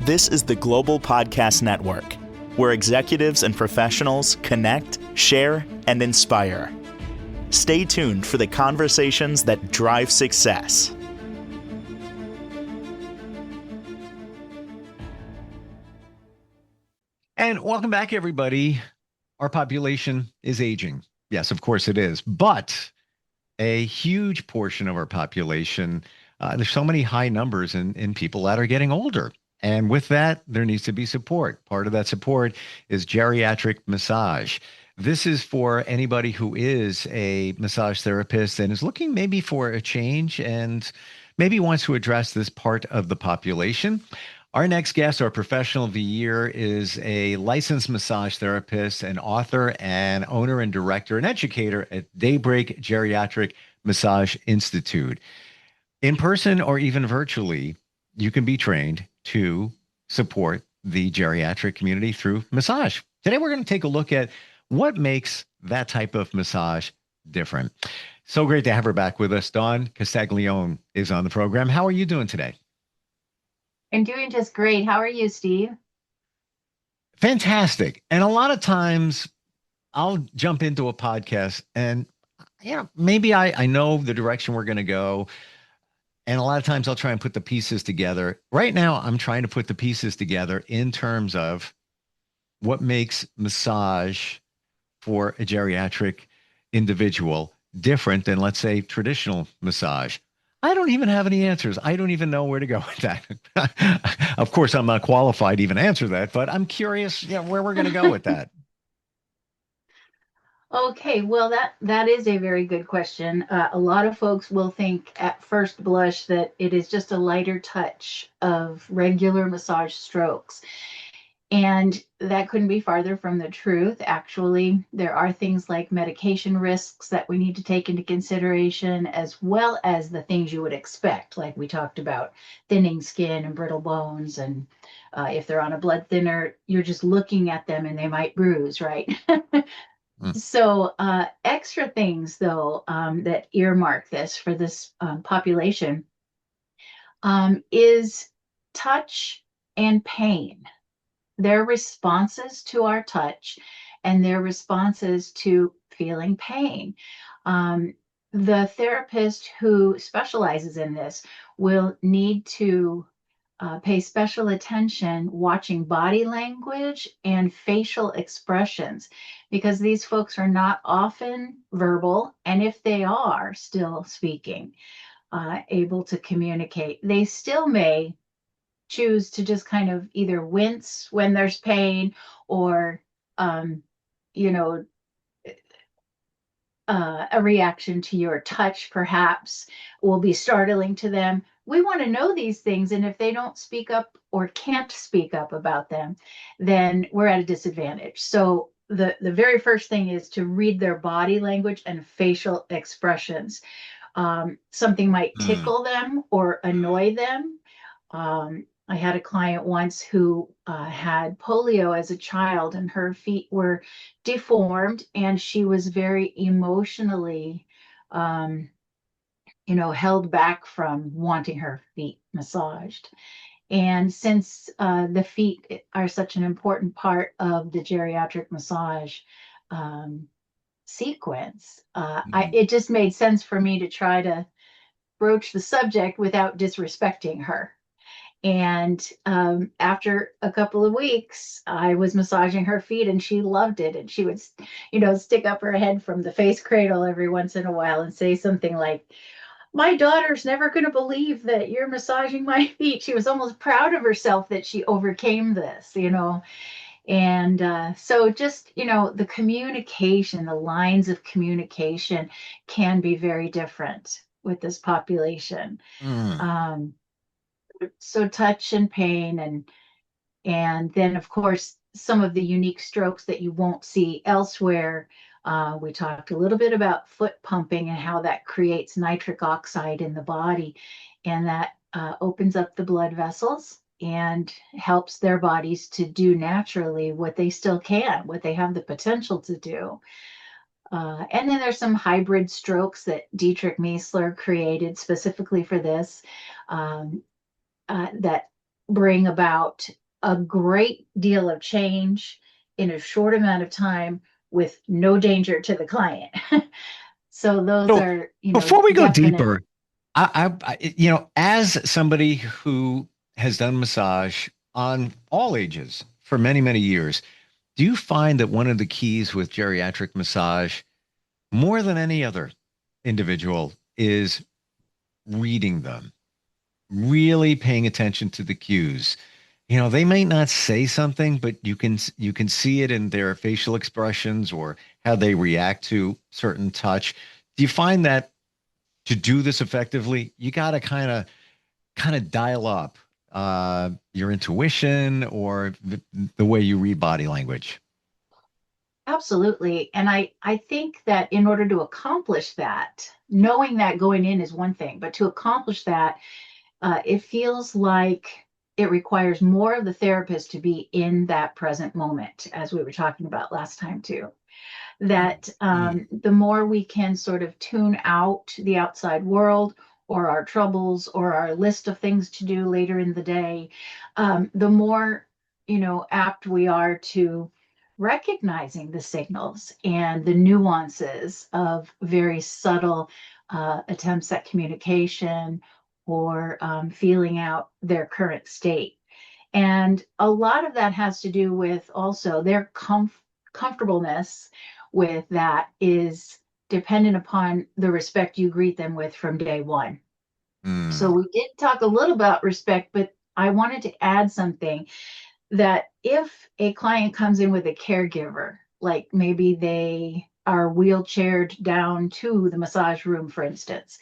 This is the Global Podcast Network, where executives and professionals connect, share, and inspire. Stay tuned for the conversations that drive success. And welcome back, everybody. Our population is aging. Yes, of course it is. But a huge portion of our population, there's so many high numbers in people that are getting older. And with that, there needs to be support. Part of that support is geriatric massage. This is for anybody who is a massage therapist and is looking maybe for a change and maybe wants to address this part of the population. Our next guest, our professional of the year, is a licensed massage therapist, an author and owner and director and educator at Daybreak Geriatric Massage Institute. In person or even virtually, you can be trained to support the geriatric community through massage. Today, we're going to take a look at what makes that type of massage different. So great to have her back with us. Dawn Castiglione is on the program. How are you doing today? I'm doing just great. How are you, Steve? Fantastic. And a lot of times I'll jump into a podcast and, maybe I know the direction we're going to go. And a lot of times I'll try and put the pieces together. Right now, I'm trying to put the pieces together in terms of what makes massage for a geriatric individual different than, let's say, traditional massage. I don't even have any answers. I don't even know where to go with that. Of course, I'm not qualified to even answer that, but I'm curious, where we're going to go with that. Okay, well, that is a very good question. A lot of folks will think at first blush that it is just a lighter touch of regular massage strokes. And that couldn't be farther from the truth. Actually, there are things like medication risks that we need to take into consideration, as well as the things you would expect, like we talked about, thinning skin and brittle bones. And if they're on a blood thinner, you're just looking at them and they might bruise, right? So extra things, though, that earmark this for this population is touch and pain. Their responses to our touch and their responses to feeling pain. The therapist who specializes in this will need to pay special attention watching body language and facial expressions, because these folks are not often verbal, and if they are still speaking, able to communicate, they still may choose to just kind of either wince when there's pain or, a reaction to your touch perhaps will be startling to them. We want to know these things, and if they don't speak up or can't speak up about them, then we're at a disadvantage. So the very first thing is to read their body language and facial expressions. Something might tickle them or annoy them. I had a client once who had polio as a child, and her feet were deformed, and she was very emotionally, held back from wanting her feet massaged. And since the feet are such an important part of the geriatric massage sequence, it just made sense for me to try to broach the subject without disrespecting her. And after a couple of weeks, I was massaging her feet and she loved it. And she would, stick up her head from the face cradle every once in a while and say something like, "My daughter's never going to believe that you're massaging my feet." She was almost proud of herself that she overcame this, And so just, the communication, the lines of communication can be very different with this population. So touch and pain, and then of course some of the unique strokes that you won't see elsewhere. We talked a little bit about foot pumping and how that creates nitric oxide in the body, and that opens up the blood vessels and helps their bodies to do naturally what they still can, what they have the potential to do. And then there's some hybrid strokes that Dietrich Miesler created specifically for this, that bring about a great deal of change in a short amount of time with no danger to the client. So those So are, before we go definite. deeper, as somebody who has done massage on all ages for many, many years, do you find that one of the keys with geriatric massage, more than any other individual, is reading them, really paying attention to the cues? They may not say something, but you can see it in their facial expressions or how they react to certain touch. Do you find that to do this effectively, you got to kind of dial up your intuition or the way you read body language? Absolutely. And I think that in order to accomplish that, knowing that going in is one thing, but to accomplish that, it feels like it requires more of the therapist to be in that present moment, as we were talking about last time too. That the more we can sort of tune out the outside world or our troubles or our list of things to do later in the day, the more, apt we are to recognizing the signals and the nuances of very subtle attempts at communication or feeling out their current state. And a lot of that has to do with also their comfortableness with that is dependent upon the respect you greet them with from day one. So Mm. we did talk a little about respect, but I wanted to add something that if a client comes in with a caregiver, like maybe they are wheelchaired down to the massage room, for instance,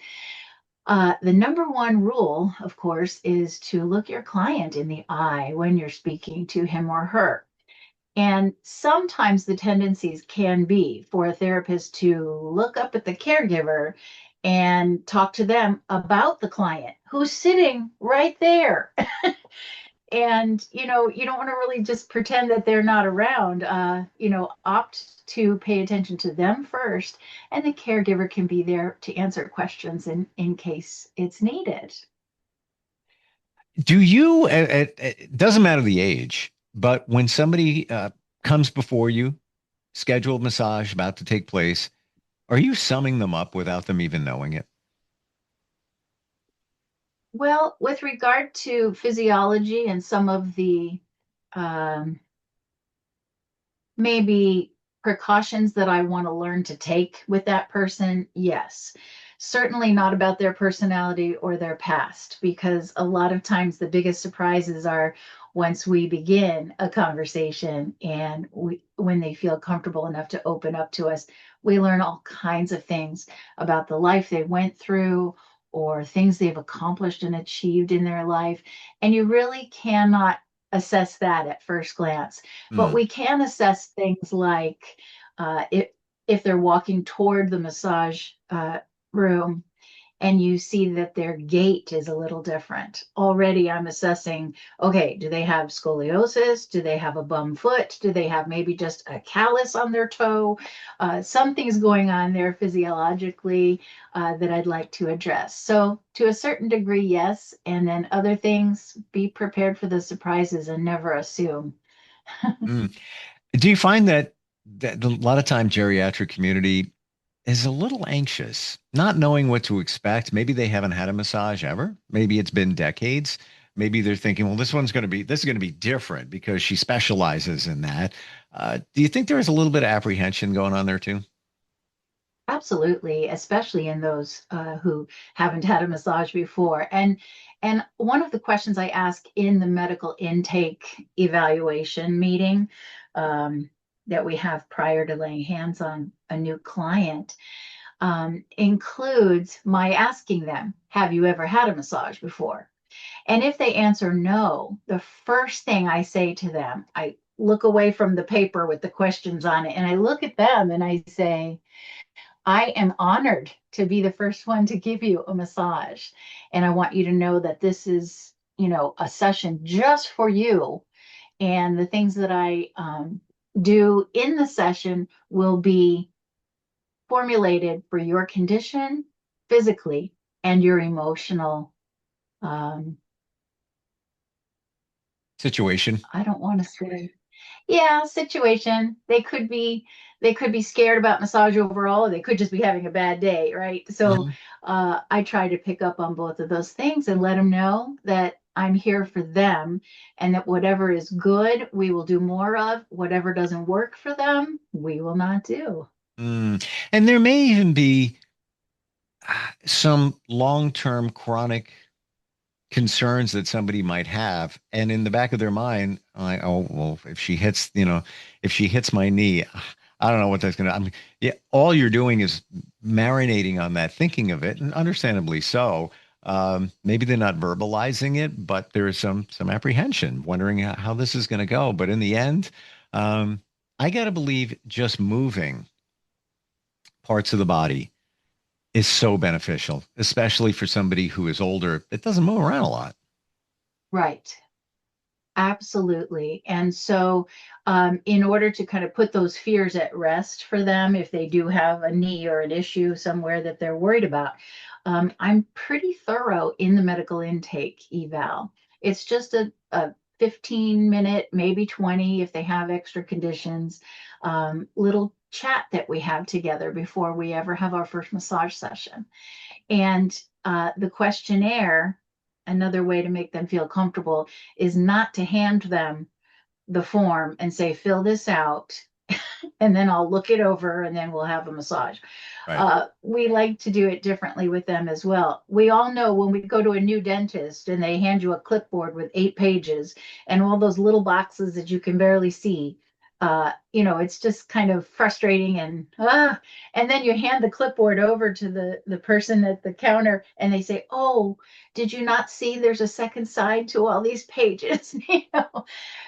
the number one rule, of course, is to look your client in the eye when you're speaking to him or her. And sometimes the tendencies can be for a therapist to look up at the caregiver and talk to them about the client who's sitting right there. And you don't want to really just pretend that they're not around. Opt to pay attention to them first, and the caregiver can be there to answer questions in case it's needed. Do you, it doesn't matter the age, but when somebody comes before you, scheduled massage about to take place, are you summing them up without them even knowing it? Well, with regard to physiology and some of the um, maybe precautions that I want to learn to take with that person, yes. Certainly not about their personality or their past, because a lot of times the biggest surprises are once we begin a conversation and when they feel comfortable enough to open up to us, we learn all kinds of things about the life they went through or things they've accomplished and achieved in their life. And you really cannot assess that at first glance, but Mm. we can assess things like if they're walking toward the massage room and you see that their gait is a little different. Already I'm assessing, okay, do they have scoliosis? Do they have a bum foot? Do they have maybe just a callus on their toe? Something's going on there physiologically that I'd like to address. So to a certain degree, yes. And then other things, be prepared for the surprises and never assume. Mm. Do you find that a lot of time geriatric community is a little anxious, not knowing what to expect? Maybe they haven't had a massage ever. Maybe it's been decades. Maybe they're thinking, well, this is going to be different because she specializes in that. Do you think there is a little bit of apprehension going on there too? Absolutely, especially in those who haven't had a massage before. And one of the questions I ask in the medical intake evaluation meeting that we have prior to laying hands on a new client includes my asking them, "Have you ever had a massage before?" And if they answer no, the first thing I say to them, I look away from the paper with the questions on it, and I look at them and I say, I am honored to be the first one to give you a massage. And I want you to know that this is, a session just for you. And the things that I do in the session will be formulated for your condition physically and your emotional um, Situation. I don't want to say. Yeah, situation. They could be scared about massage overall, or they could just be having a bad day, right? So Mhm. I try to pick up on both of those things and let them know that I'm here for them and that whatever is good, we will do more of. Whatever doesn't work for them, we will not do. Mm. And there may even be some long-term chronic concerns that somebody might have. And in the back of their mind, like, oh, well, if she hits my knee, I don't know what that's going to, yeah, all you're doing is marinating on that, thinking of it, and understandably so. Maybe they're not verbalizing it, but there is some apprehension, wondering how this is going to go. But in the end, um, I got to believe just moving parts of the body is so beneficial, especially for somebody who is older that doesn't move around a lot. Right. Absolutely. And so, in order to kind of put those fears at rest for them, if they do have a knee or an issue somewhere that they're worried about, I'm pretty thorough in the medical intake eval. It's just a 15-minute, maybe 20 if they have extra conditions, little chat that we have together before we ever have our first massage session. And the questionnaire, another way to make them feel comfortable, is not to hand them the form and say, fill this out, and then I'll look it over and then we'll have a massage. Right. We like to do it differently with them as well. We all know when we go to a new dentist and they hand you a clipboard with 8 pages and all those little boxes that you can barely see. It's just kind of frustrating and then you hand the clipboard over to the person at the counter and they say, "Oh, did you not see there's a second side to all these pages?"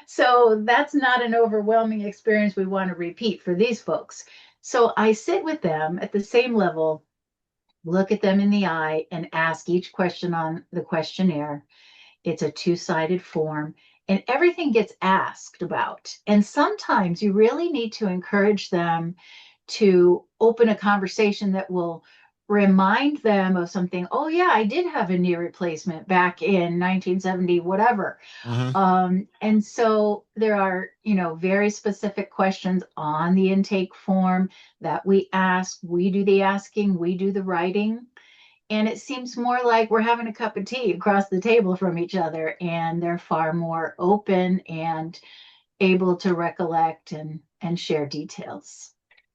So that's not an overwhelming experience we want to repeat for these folks. So I sit with them at the same level, look at them in the eye, and ask each question on the questionnaire. It's a two-sided form, and everything gets asked about. And sometimes you really need to encourage them to open a conversation that will remind them of something. Oh, yeah, I did have a knee replacement back in 1970, whatever. Hmm. And so there are, very specific questions on the intake form that we ask. We do the asking, we do the writing. And it seems more like we're having a cup of tea across the table from each other, and they're far more open and able to recollect and share details.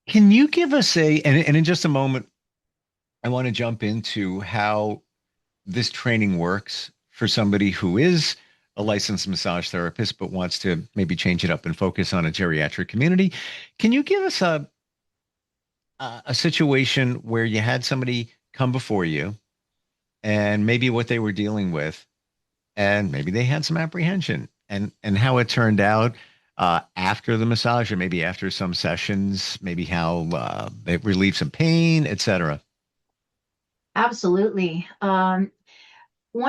Can you give us and in just a moment, I want to jump into how this training works for somebody who is a licensed massage therapist but wants to maybe change it up and focus on a geriatric community. Can you give us a situation where you had somebody come before you and maybe what they were dealing with, and maybe they had some apprehension, and how it turned out after the massage, or maybe after some sessions, maybe how they relieved some pain, etc. Absolutely. One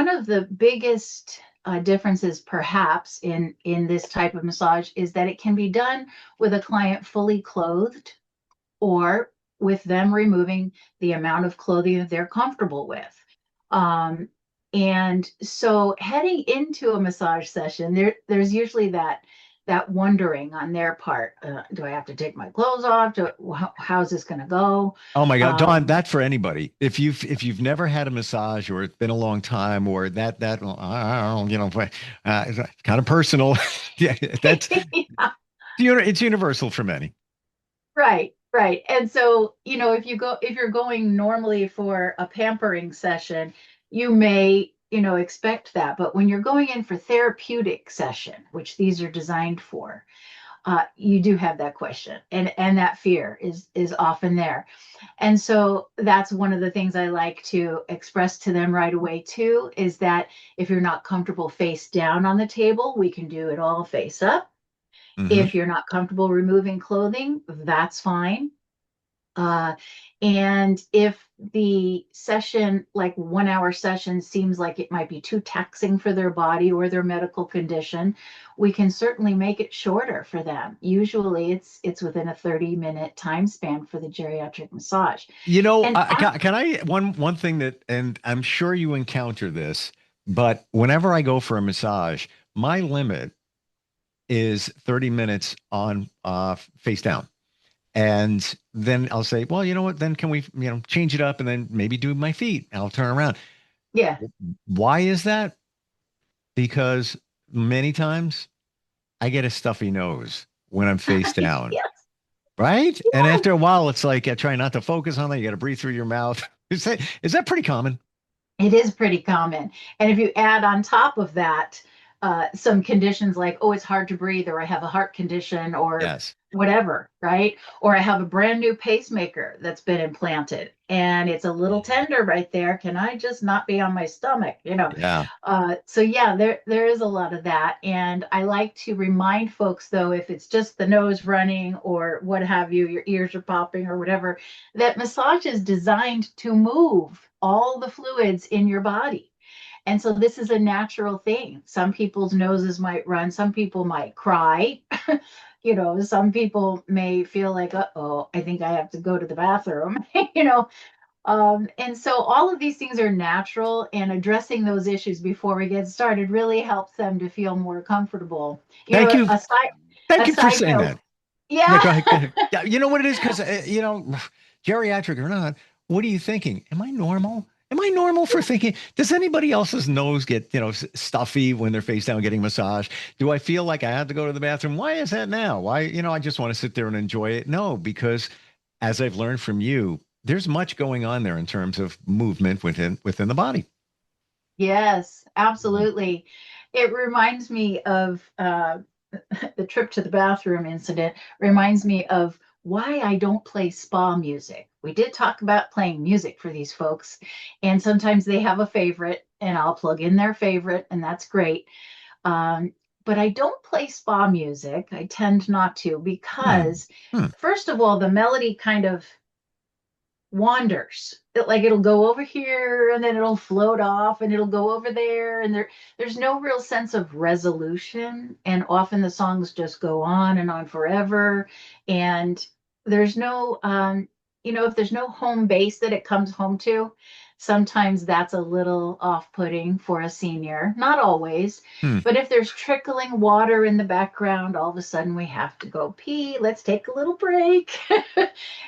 of the biggest differences, perhaps, in this type of massage is that it can be done with a client fully clothed or with them removing the amount of clothing that they're comfortable with. Um, and so heading into a massage session, there's usually that wondering on their part. Do I have to take my clothes off? How's this going to go? Oh my God, Dawn, Um, that for anybody. If you've never had a massage, or it's been a long time, or that well, I don't know, it's kind of personal. Yeah, that's it's universal for many. Right, right. And so, if you're going normally for a pampering session, you may, expect that. But when you're going in for therapeutic session, which these are designed for, you do have that question, and that fear is often there. And so that's one of the things I like to express to them right away too, is that if you're not comfortable face down on the table, we can do it all face up. Hmm. If you're not comfortable removing clothing, that's fine. Uh, and if the session, like 1 hour session, seems like it might be too taxing for their body or their medical condition, we can certainly make it shorter for them. Usually it's within a 30-minute time span for the geriatric massage. And Can I one thing that, and I'm sure you encounter this, but whenever I go for a massage, my limit is 30 minutes on face down. And then I'll say, well, you know what? Then can we, change it up and then maybe do my feet? I'll turn around. Yeah. Why is that? Because many times I get a stuffy nose when I'm face down, Yes. right? And Yes. after a while, it's like I try not to focus on that. You got to breathe through your mouth. Is that pretty common? It is pretty common. And if you add on top of that some conditions like, oh, it's hard to breathe, or I have a heart condition, or Yes. whatever, right? Or I have a brand new pacemaker that's been implanted and it's a little tender right there. Can I just not be on my stomach? Yeah. So yeah, there is a lot of that. And I like to remind folks though, if it's just the nose running or what have you, your ears are popping or whatever, that massage is designed to move all the fluids in your body. And so this is a natural thing. Some people's noses might run, some people might cry. Some people may feel like, uh-oh, I think I have to go to the bathroom. And so all of these things are natural, and addressing those issues before we get started really helps them to feel more comfortable. Thank you. A side Thank a you for side saying note. that. Yeah, go Yeah. ahead. Go ahead. Yeah, you know what it is? Because, geriatric or not, what are you thinking? Am I normal? Am I normal for thinking? Does anybody else's nose get, stuffy when they're face down getting massage? Do I feel like I have to go to the bathroom? Why is that now? Why, I just want to sit there and enjoy it? No, because as I've learned from you, there's much going on there in terms of movement within the body. Yes, absolutely. It reminds me of the trip to the bathroom incident, reminds me of why I don't play spa music. We did talk about playing music for these folks, and sometimes they have a favorite, and I'll plug in their favorite, and that's great. Um, but I don't play spa music. I tend not to Hmm. because, Hmm. first of all, the melody kind of wanders. It'll go over here and then it'll float off and it'll go over there, and there's no real sense of resolution, and often the songs just go on and on forever, and there's no if there's no home base that it comes home to, sometimes that's a little off-putting for a senior, not always. Hmm. But if there's trickling water in the background, all of a sudden we have to go pee, let's take a little break.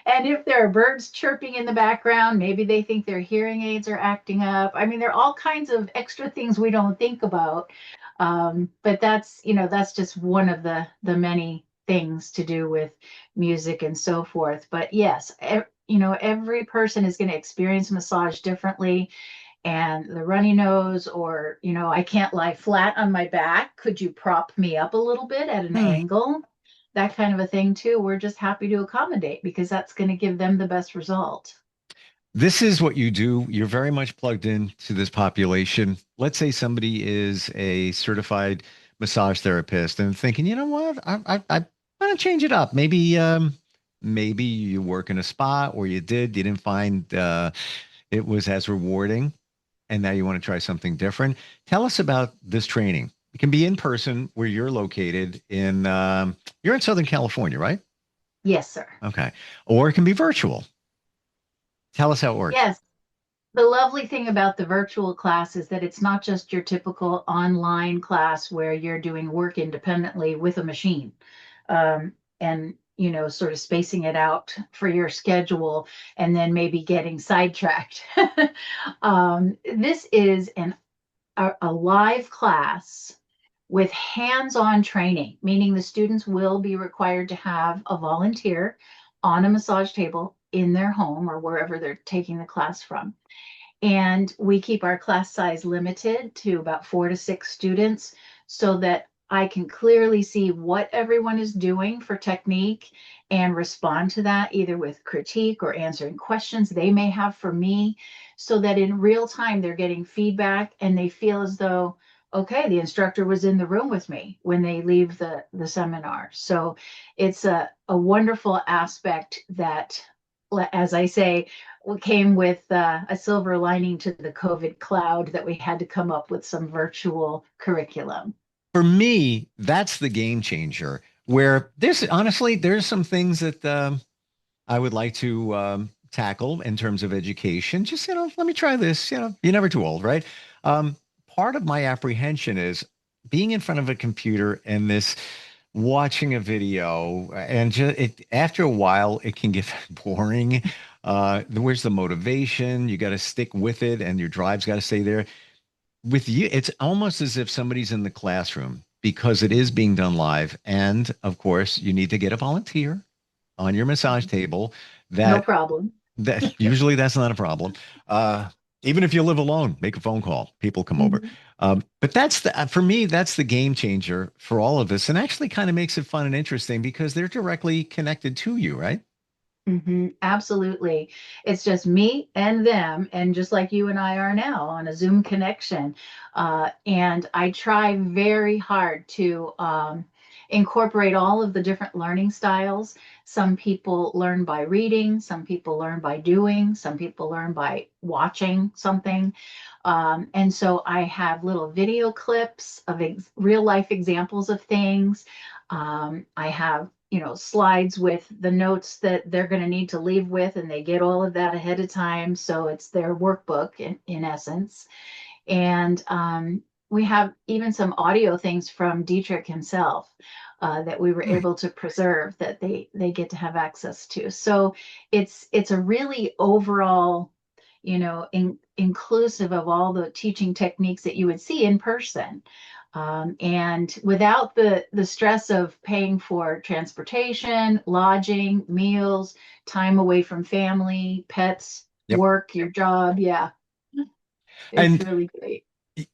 And if there are birds chirping in the background, maybe they think their hearing aids are acting up. I mean, there are all kinds of extra things we don't think about. But that's just one of the many things to do with music and so forth. But yes, every person is going to experience massage differently. And the runny nose, or, I can't lie flat on my back. Could you prop me up a little bit at an Hmm. angle? That kind of a thing too. We're just happy to accommodate because that's going to give them the best result. This is what you do. You're very much plugged into this population. Let's say somebody is a certified massage therapist and thinking, you know what, I want to change it up. Maybe you work in a spa, or you didn't find it was as rewarding, and now you want to try something different. Tell us about this training. It can be in person where you're located you're in Southern California, right? Yes, sir. Okay. Or it can be virtual. Tell us how it works. Yes. The lovely thing about the virtual class is that it's not just your typical online class where you're doing work independently with a machine, and sort of spacing it out for your schedule and then maybe getting sidetracked. This is a live class with hands-on training, meaning the students will be required to have a volunteer on a massage table in their home or wherever they're taking the class from. And we keep our class size limited to about 4 to 6 students so that I can clearly see what everyone is doing for technique and respond to that either with critique or answering questions they may have for me, so that in real time they're getting feedback and they feel as though, okay, the instructor was in the room with me when they leave the seminar. So it's a wonderful aspect that, as I say, came with a silver lining to the COVID cloud, that we had to come up with some virtual curriculum. For me, that's the game changer. Where there's some things that I would like to tackle in terms of education. Just let me try this. You're never too old, right? Part of my apprehension is being in front of a computer and this watching a video, and after a while, it can get boring. Where's the motivation? You got to stick with it, and your drive's got to stay there. With you, it's almost as if somebody's in the classroom because it is being done live. And of course, you need to get a volunteer on your massage table. No That problem. that usually that's not a problem. Uh, Even if you live alone, make a phone call. People come over. Mhm. But that's for me, that's the game changer for all of us, and actually kind of makes it fun and interesting because they're directly connected to you, right? Absolutely. It's just me and them, and just like you and I are now on a Zoom connection. And I try very hard to incorporate all of the different learning styles. Some people learn by reading, some people learn by doing, some people learn by watching something. And so I have little video clips of real life examples of things. I have, slides with the notes that they're going to need to leave with, and they get all of that ahead of time. So it's their workbook in essence. And we have even some audio things from Dietrich himself that we were Hmm. able to preserve that they get to have access to. So it's a really overall, inclusive of all the teaching techniques that you would see in person. And without the stress of paying for transportation, lodging, meals, time away from family, pets, Yep. work, your job. Yeah, it's And really great.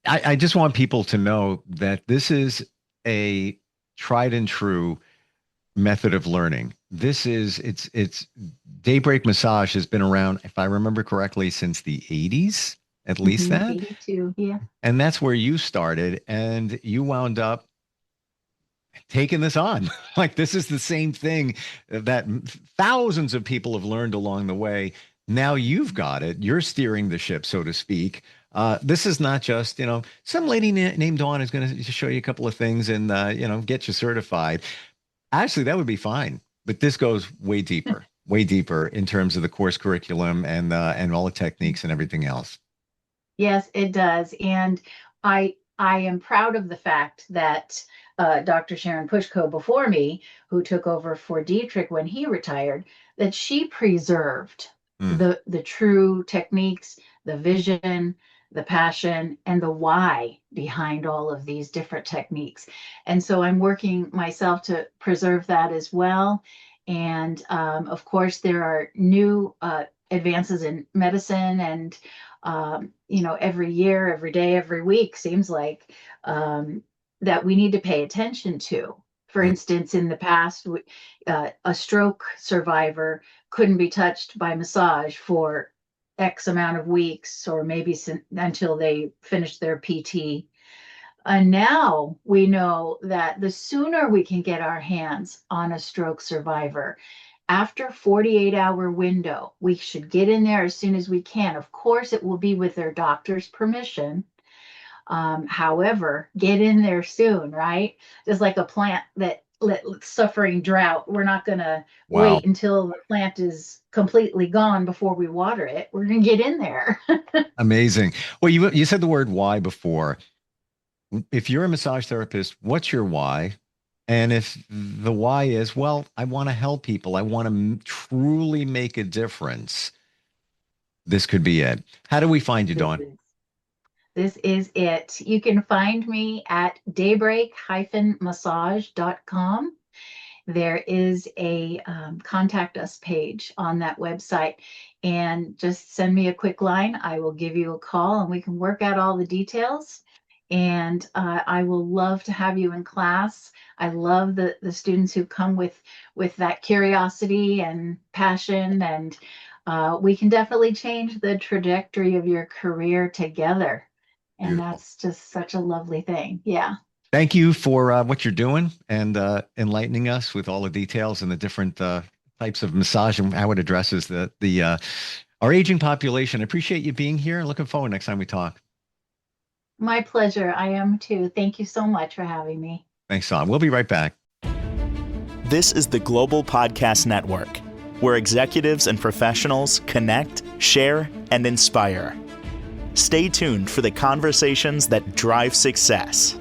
I just want people to know that this is a tried and true method of learning. It's Daybreak Massage has been around, if I remember correctly, since the 80s, at least that. 82. Yeah. And that's where you started, and you wound up taking this on. Like this is the same thing that thousands of people have learned along the way. Now you've got it. You're steering the ship, so to speak. This is not just, some lady named Dawn is going to show you a couple of things and, get you certified. Actually, that would be fine. But this goes way deeper in terms of the course curriculum and all the techniques and everything else. Yes, it does. And I am proud of the fact that Dr. Sharon Pushko before me, who took over for Dietrich when he retired, that she preserved Mm, the true techniques, the vision, the passion, and the why behind all of these different techniques. And so I'm working myself to preserve that as well. And of course, there are new advances in medicine and every year, every day, every week seems like that we need to pay attention to. For mm. instance, in the past, a stroke survivor couldn't be touched by massage for X amount of weeks, or maybe until they finished their PT. And now we know that the sooner we can get our hands on a stroke survivor, after 48-hour window, we should get in there as soon as we can. Of course, it will be with their doctor's permission. However, get in there soon, right? Just like a plant that suffering drought, we're not going to Wow. wait until the plant is completely gone before we water it. We're going to get in there. Amazing. Well, you said the word why before. If you're a massage therapist, what's your why? And if the why is, well, I want to help people, I want to truly make a difference, this could be it. How do we find you, This Dawn? is This is it. You can find me at daybreak-massage.com. There is a contact us page on that website, and just send me a quick line. I will give you a call and we can work out all the details. And I will love to have you in class. I love the students who come with that curiosity and passion, and we can definitely change the trajectory of your career together. And Beautiful. that's just such a lovely thing. Yeah. Thank you for what you're doing and enlightening us with all the details and the different types of massage and how it addresses the our aging population. I appreciate you being here and looking forward next time we talk. My pleasure. I am too. Thank you so much for having me. Thanks, Don. We'll be right back. This is the Global Podcast Network, where executives and professionals connect, share, and inspire. Stay tuned for the conversations that drive success.